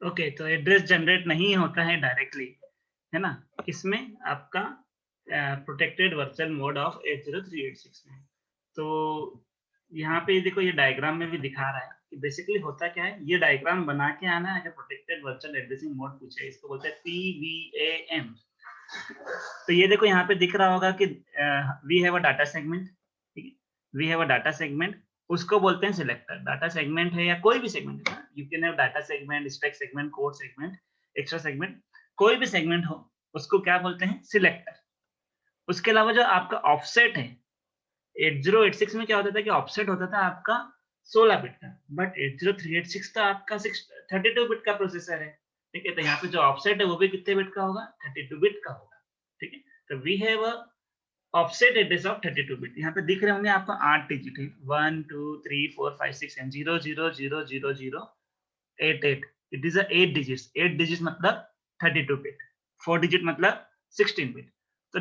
Okay, तो address generate नहीं होता है डायरेक्टली, है ना? इसमें आपका प्रोटेक्टेड वर्चुअल मोड ऑफ 80386 में। तो यहाँ पे देखो ये डायग्राम में भी दिखा रहा है कि बेसिकली होता क्या है, ये डायग्राम बना के आना है अगर प्रोटेक्टेड वर्चुअल एड्रेसिंग मोड पूछे, इसको बोलते हैं पीवीएएम। तो ये देखो यहाँ पे दिख रहा होगा कि we have a data segment, ठीक है? We have a data segment, उसको बोलते हैं सिलेक्टर। डाटा सेगमेंट है या कोई भी सेगमेंट है, you can have data segment, stack segment, code segment, extra segment, कोई भी सेगमेंट हो, उसको क्या बोलते हैं? सिलेक्टर। उसके अलावा जो आपका ऑफसेट है, 8086 में क्या होता था कि ऑफसेट होता था आपका 16 बिट का, बट 80386 तो आपका 32 बिट का प्रोसेसर है, ठीक है? तो यहाँ पे जो ऑफसेट है वो भी कितने बिट का होगा? 32 बिट का होगा, ठीक है? तो we have a offset address of 32 bit. यहाँ पे दिख रहे होंगे आपको 8 डिजिट है, 1 2 3 4 5 6 and 0 0 0 0 0 8 8। It is a 8 digits. 8 digit मतलब 32 बिट, 4 डिजिट मतलब 16 बिट। तो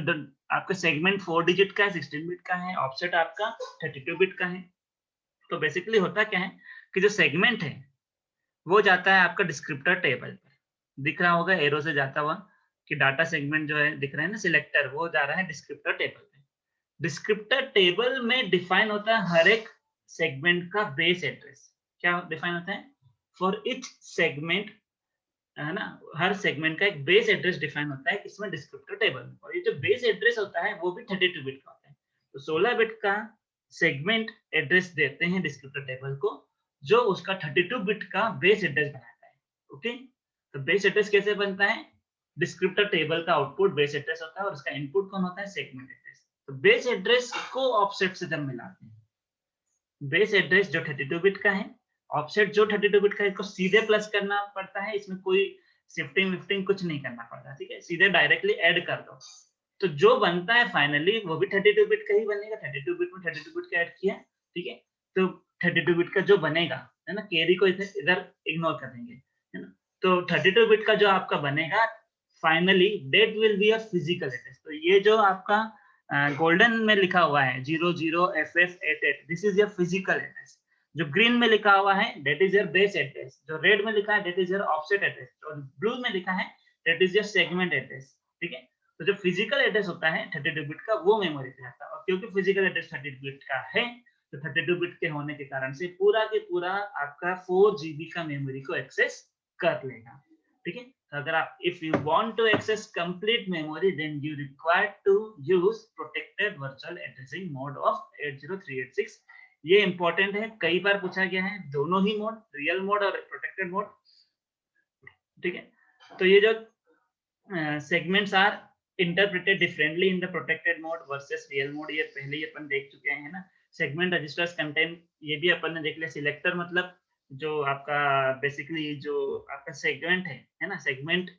आपका सेगमेंट 4 डिजिट का है, 16 बिट का है, ऑफसेट आपका 32 बिट का है। तो बेसिकली होता क्या है कि जो सेगमेंट है वो जाता है आपका डिस्क्रिप्टर टेबल पर। दिख रहा होगा एरो से जाता हुआ कि डाटा सेगमेंट जो है दिख रहा है ना सिलेक्टर, वो जा रहा है डिस्क्रिप्टर टेबल पे। डिस्क्रिप्टर टेबल में डिफाइन होता है हर एक सेगमेंट का बेस एड्रेस। क्या डिफाइन होता है? फॉर ईच सेगमेंट, है ना? हर सेगमेंट का एक बेस एड्रेस डिफाइन होता है इसमें डिस्क्रिप्टर टेबल में, और ये जो बेस एड्रेस होता है वो भी 32 बिट का होता है। तो 16 बिट का सेगमेंट एड्रेस देते हैं डिस्क्रिप्टर टेबल को, जो उसका 32 बिट का बेस एड्रेस बनाता है। ओके, तो बेस एड्रेस कैसे बनता है? डिस्क्रिप्टर टेबल का आउटपुट बेस एड्रेस होता है और उसका इनपुट कौन होता है? Segment address. तो बेस एड्रेस को ऑफसेट से जब मिलाते हैं, बेस एड्रेस जो 32 बिट का है, ऑफसेट जो 32 बिट का है, इसको सीधे प्लस करना पड़ता है, इसमें कोई शिफ्टिंग विफ्टिंग कुछ नहीं करना पड़ता, ठीक है? सीधे डायरेक्टली ऐड कर दो। तो जो बनता है फाइनली वो भी 32 बिट का ही बनेगा। 32 बिट में 32 बिट का ऐड किया, ठीक है? तो 32 बिट का जो बनेगा, है ना? कैरी को इधर इधर इग्नोर कर देंगे, है ना? तो 32 बिट का जो आपका बनेगा finally, that will be a physical address. तो ये जो आपका गोल्डन में लिखा हुआ है 00FF88, this is your physical address. जो ग्रीन में लिखा हुआ है that is your base address, जो रेड में लिखा है that is your offset address, और ब्लू में लिखा है that is your segment address, ठीक है? तो जो फिजिकल एड्रेस होता है 32 बिट का, वो मेमोरी पे आता है, और क्योंकि फिजिकल एड्रेस 32 बिट का है, तो 32 बिट के होने के कारण से पूरा के पूरा आपका 4 जीबी का मेमोरी को एक्सेस कर लेगा, ठीक है? तो अगर आप if you want to access complete memory, then you require to use protected virtual addressing mode of 80386। ये इंपॉर्टेंट है, कई बार पूछा गया है, दोनों ही मोड, रियल मोड और प्रोटेक्टेड मोड, ठीक है? तो ये जो segments are interpreted differently in the protected mode versus real mode, ये पहले ही अपन देख चुके हैं ना। सेगमेंट रजिस्टर्स कंटेन, ये भी अपन ने देख लिया। सिलेक्टर मतलब जो आपका बेसिकली जो आपका सेगमेंट है ना? सेगमेंट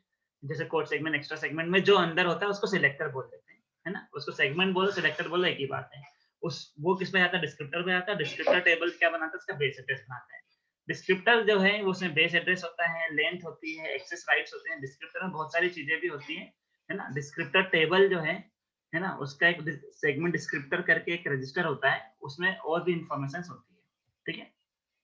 जैसे कोड सेगमेंट, एक्स्ट्रा सेगमेंट में जो अंदर होता है उसको सिलेक्टर बोल देते हैं, है ना? उसको सेगमेंट बोलो, सिलेक्टर बोलो, एक ही बात है। उस वो किस पे आता है? डिस्क्रिप्टर पे आता है। डिस्क्रिप्टर टेबल क्या बनाता है? उसका बेस एड्रेस बनाता है। डिस्क्रिप्टर जो है उसमें बेस एड्रेस होता है, लेंथ होती है, एक्सेस राइट्स होते हैं। डिस्क्रिप्टर में बहुत सारी चीजें भी होती है ना? डिस्क्रिप्टर टेबल जो है ना, उसका एक सेगमेंट डिस्क्रिप्टर करके एक रजिस्टर होता है, उसमें और भी इंफॉर्मेशन होती है, ठीक है?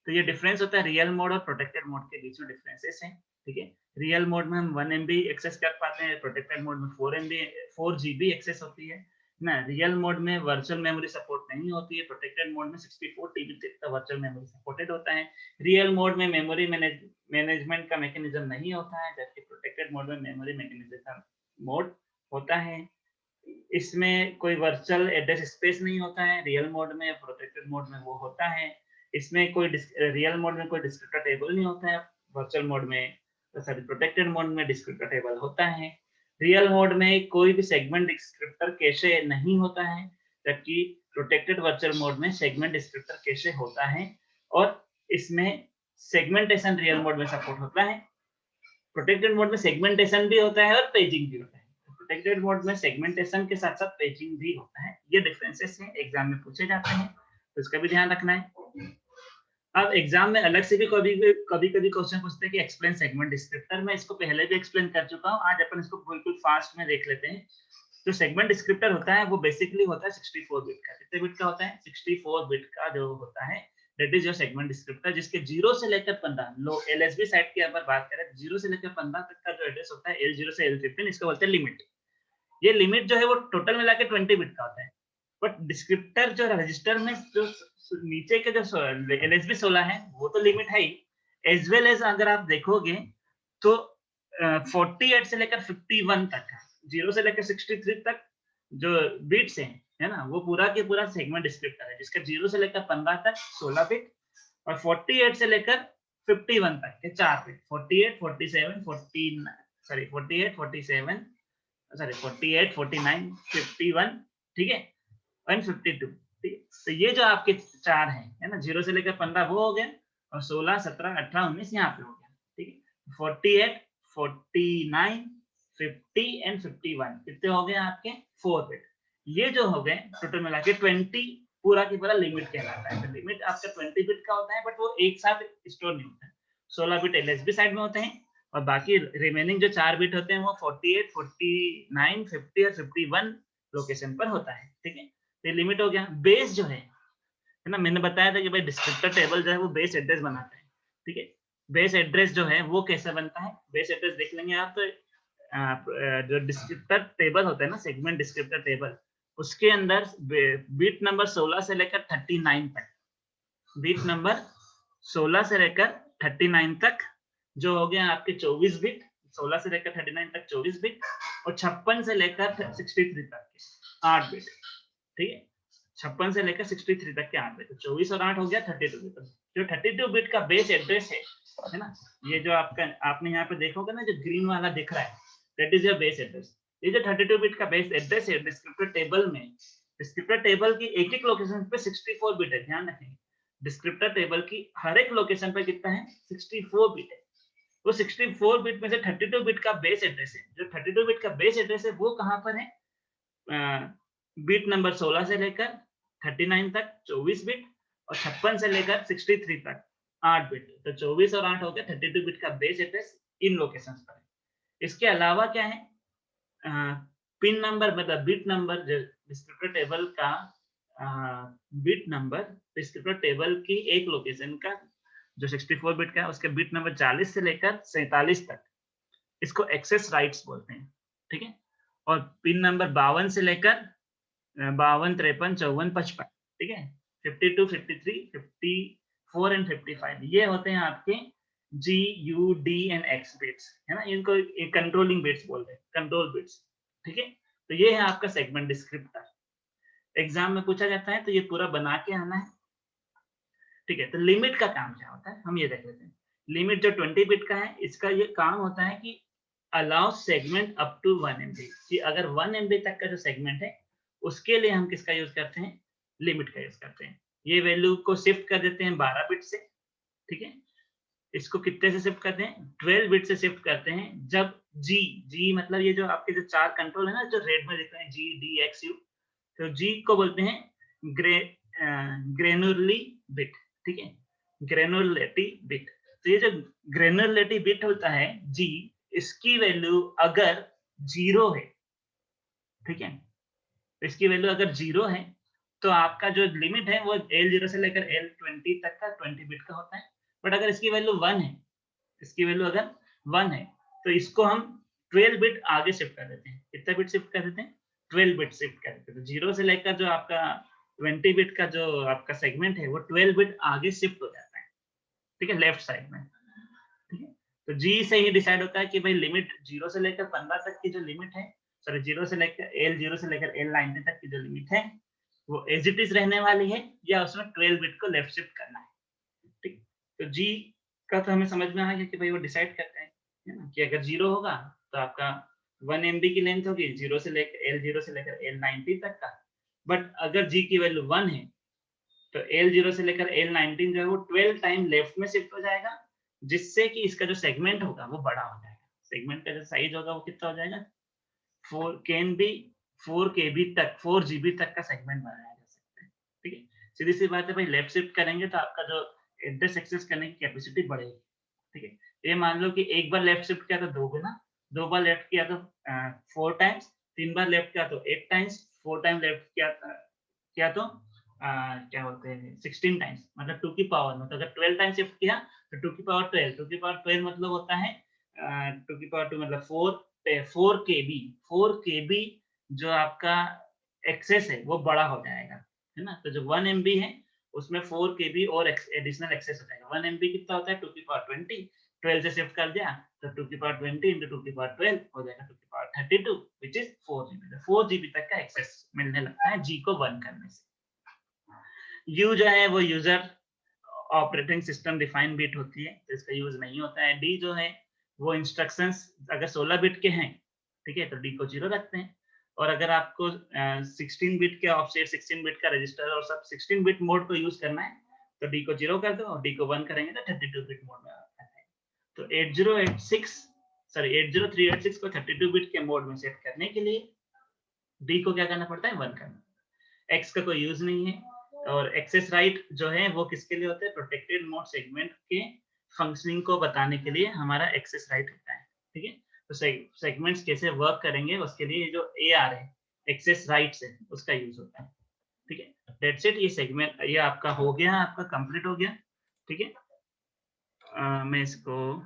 तो ये डिफरेंस होता है रियल मोड और प्रोटेक्टेड मोड के बीच में, डिफरेंसेस हैं, ठीक है? रियल मोड में हम 1 एमबी एक्सेस कर पाते हैं, प्रोटेक्टेड मोड में 4 एमबी 4 जीबी एक्सेस होती है ना? रियल मोड में वर्चुअल मेमोरी सपोर्ट नहीं होती है, प्रोटेक्टेड मोड में 64 टीबी तक का वर्चुअल मेमोरी सपोर्टेड होता है। रियल मोड में मेमोरी मैनेजमेंट का मैकेनिज्म नहीं होता है, जबकि प्रोटेक्टेड मोड में मेमोरी मैकेनिज्म का मोड होता है। इसमें कोई वर्चुअल एड्रेस स्पेस नहीं होता है, रियल मोड में, प्रोटेक्टेड मोड में वो होता है। इसमें कोई रियल मोड में कोई डिस्क्रिप्टर टेबल नहीं होता है, वर्चुअल मोड में, सॉरी प्रोटेक्टेड मोड में डिस्क्रिप्टर टेबल होता है। रियल मोड में कोई भी सेगमेंट डिस्क्रिप्टर कैशे नहीं होता है, जबकि प्रोटेक्टेड वर्चुअल मोड में सेगमेंट डिस्क्रिप्टर कैशे होता है, और इसमें सेगमेंटेशन रियल मोड में सपोर्ट होता है। प्रोटेक्टेड मोड में सेगमेंटेशन भी होता है और पेजिंग भी होता है। प्रोटेक्टेड मोड में सेगमेंटेशन के साथ साथ पेजिंग भी होता है। ये डिफरेंसेस हैं, एग्जाम में पूछे जाते हैं, तो इसका भी ध्यान रखना है। अब एग्जाम में अलग से भी कभी-कभी क्वेश्चन पूछते हैं कि एक्सप्लेन सेगमेंट डिस्क्रिप्टर। मैं इसको पहले भी एक्सप्लेन कर चुका हूँ, आज अपन इसको बिल्कुल फास्ट में देख लेते हैं। जो सेगमेंट डिस्क्रिप्टर होता है वो बेसिकली होता है 64 बिट का। कितने बिट का होता है? 64 बिट का जो होता है that is your segment descriptor, जिसके 0 से लेकर 15 लो एलएसबी साइट की अगर बात करें 0 से लेकर 15 तक का जो एड्रेस होता है L0 से L15, इसको बोलते हैं लिमिट। ये लिमिट जो है वो टोटल मिला के 20 बिट का होता है, बट डिस्क्रिप्टर जो रजिस्टर में जो नीचे के जो एलएसबी 16 है वो तो लिमिट है ही, एज वेल एज अगर आप देखोगे तो 48 से लेकर 51 तक, 0 से लेकर 63 तक जो बिट्स हैं, है ना, वो पूरा के पूरा सेगमेंट डिस्क्रिप्टर है, जिसका 0 से लेकर 15 तक 16 बिट और 48 से लेकर 51 तक के 4 बिट, 48, 47, 49 सॉरी 48, 47 सॉरी 48, 49, 51, ठीक है, और 52, ठीक है। तो ये जो आपके 4 हैं, है ना, 0 से लेकर 15 वो हो गया और 16, 17, 18, 19 यहाँ पे हो गया, ठीक है। 48, 49, 50 एंड 51 कितने हो गए आपके 4 बिट। ये जो हो गए टोटल मिला के 20 पूरा की पूरा लिमिट कहलाता है। तो लिमिट आपका 20 बिट का होता है, बट वो एक साथ स्टोर नहीं होता है। 16 बिट एलएसबी साइड में होते हैं और बाकी रिमेनिंग जो 4 बिट होते हैं वो 48, 49, 50 और 51 लोकेशन पर होता है, ठीक है। तो लिमिट हो गया। बेस जो है ना, मैंने बताया था कि भाई डिस्क्रिप्टर टेबल जो है वो बेस एड्रेस बनाता है, ठीक है। बेस एड्रेस जो है वो कैसे बनता है, बेस एड्रेस देख लेंगे आप, तो जो डिस्क्रिप्टर टेबल होता है ना, सेगमेंट डिस्क्रिप्टर टेबल, उसके अंदर बिट नंबर 16 से लेकर 39 तक, बिट नंबर 16 से लेकर 39 तक जो हो गया आपके 24 बिट, 16 से लेकर 39 तक 24 बिट और 56 से लेकर 63 तक के 8 बिट, ठीक है। 56 से लेकर 63 तक के 8 बिट, 24 और 8 हो गया 32 बिट। जो 32 बिट का बेस एड्रेस है ना, ये जो आपका आपने यहाँ पे देखोगे ना, जो ग्रीन वाला दिख रहा है, that is your base address. ये जो 32 बिट का बेस एड्रेस है डिस्क्रिप्टर टेबल में, डिस्क्रिप्टर टेबल की एक एक लोकेशन पे 64 बिट है, ध्यान रखें। डिस्क्रिप्टर टेबल की हर एक लोकेशन पे कितना है, 64 बिट है। वो 64 बिट में से 32 बिट का बेस एड्रेस है। जो 32 बिट का बेस एड्रेस है वो कहाँ पर है, बिट नंबर 16 से लेकर 39 तक 24 बिट और 56 से लेकर 63 तक 8 बिट। तो 24 और 8 हो गया 32 बिट का बेस एड्रेस इन लोकेशंस पर है। इसके अलावा क्या है, पिन नंबर मतलब बिट नंबर, जो डिस्क्रिप्टर टेबल का बिट नंबर, डिस्क्रिप्टर टेबल की एक लोकेशन का जो 64 बिट का है उसके बिट नंबर 40 से लेकर 47 तक, इसको एक्सेस राइट्स बोलते हैं, ठीक है। और पिन नंबर 52 से लेकर 52, 53, 54, 55, ठीक है, 52, 53, 54 एंड 55 ये होते हैं आपके G, U, D and X bits, है ना। इनको कंट्रोलिंग बिट्स बोलते हैं, कंट्रोल बिट्स, ठीक है। तो ये है आपका सेगमेंट डिस्क्रिप्टर। एग्जाम में पूछा जाता है तो ये पूरा बना के आना है, ठीक है। तो लिमिट का काम क्या होता है हम ये देख लेते हैं। लिमिट जो 20 बिट का है, इसका ये काम होता है कि allow segment up to 1 MB, कि अगर 1 MB तक का जो सेगमेंट है उसके लिए हम किसका यूज करते हैं, लिमिट का यूज करते हैं। ये वैल्यू को शिफ्ट कर देते हैं 12 बिट से, ठीक है। इसको कितने से शिफ्ट करते हैं, 12 बिट से शिफ्ट करते हैं। जब जी मतलब ये जो आपके जो 4 कंट्रोल है ना, जो रेड में दिख रहे हैं G, D, X, U, तो जी को बोलते हैं ग्रेनुलरली बिट, ठीक है, ग्रेनुलरिटी बिट। तो ये जो ग्रेनुलरिटी बिट होता है जी, इसकी वैल्यू अगर 0 है, ठीक है, इसकी वैल्यू अगर 0 है तो आपका जो लिमिट है वो L0 से लेकर L20 तक का 20 बिट का होता है। बट अगर इसकी वैल्यू 1 है, इसकी वैल्यू अगर 1 है तो इसको हम 12 बिट आगे शिफ्ट कर देते हैं। कितना बिट शिफ्ट कर देते हैं, 12 बिट शिफ्ट कर देते हैं। तो 0 से लेकर जो आपका 20 बिट का जो आपका सेगमेंट है वो 12 बिट आगे शिफ्ट हो जाता है, ठीक है, लेफ्ट साइड में, ठीक है। तो जी से ही डिसाइड होता है कि भाई लिमिट 0 से लेकर 15 तक की जो लिमिट है, सॉरी 0 से लेकर L0 से लेकर L90 तक की जो लिमिट है वो एज इट इज रहने वाली है या उसमें 12 बिट को लेफ्ट शिफ्ट करना है, ठीक। तो जी का तो हमें समझ में आ गया कि भाई वो डिसाइड करते हैं, है ना, कि अगर 0 होगा तो आपका 1 MB की लेंथ होगी 0 से लेकर L0 से लेकर L90 तक का। बट अगर जी की वैल्यू 1 है तो L0 से लेकर L19 जो है वो 12 टाइम लेफ्ट में शिफ्ट हो जाएगा, जिससे कि इसका जो सेगमेंट होगा वो बड़ा हो जाएगा। सेगमेंट का जो साइज होगा वो कितना हो जाएगा, 4 कैन बी 4 KB तक, 4 GB तक का सेगमेंट बनाया जा सकता है, ठीक है। सीधी सी बात है भाई, लेफ्ट शिफ्ट करेंगे तो आपका जो एड्रेस एक्सेस करने की कैपेसिटी बढ़ेगी, ठीक है। ये मान लो कि एक बार लेफ्ट शिफ्ट किया तो 2 गुना, 2 बार लेफ्ट किया तो 4 टाइम्स, 3 बार लेफ्ट किया तो 8 टाइम्स, 4 टाइम लेफ्ट किया तो क्या बोलते हैं 16 टाइम्स, मतलब 2 की पावर में। तो अगर 12 टाइम्स शिफ्ट किया तो 2 की पावर 12, 2 की पावर 12 मतलब होता है 2 की पावर 2 मतलब 4 केबी, 4 केबी जो आपका एक्सेस है वो बड़ा हो जाएगा, है ना? तो जो 1 एमबी है उसमें 4 केबी और एडिशनल एक्सेस हो जाएगा। 1 एमबी कितना होता है 2 की पावर 20, 12 से शिफ्ट कर दिया तो 2 की पावर 20 into 2 की पावर 12 हो जाएगा 2 की पावर 32 व्हिच इज 4 जीबी। तो 4 जीबी तक का एक्सेस मिलने लगता है जी को 1 करने से। यू जो है वो user operating system defined bit होती है, तो इसका यूज नहीं होता है। डी जो है वो इंस्ट्रक्शंस अगर 16 बिट के हैं, ठीक है, तो डी को 0 रखते हैं। और अगर आपको 16 बिट के ऑफसेट, 16 बिट का रजिस्टर और सब 16 बिट मोड को यूज करना है, तो डी को 0 कर दो और डी को 1 करेंगे तो 32 बिट मोड में आता है। तो 80386 को 32 बिट के मोड में सेट करने के लिए डी को क्या करना पड़ता है 1 करना। एक्स का कोई यूज नहीं है। और एक्सेस राइट जो है वो किसके लिए होता है, प्रोटेक्टेड मोड सेगमेंट के फंक्शनिंग को बताने के लिए हमारा एक्सेस राइट होता है, ठीक है। तो सेगमेंट्स कैसे वर्क करेंगे उसके लिए जो AR है, एक्सेस राइट्स है, उसका यूज होता है, ठीक है। दैट्स इट, ये सेगमेंट ये आपका हो गया, आपका कंप्लीट हो गया, ठीक है। मैं इसको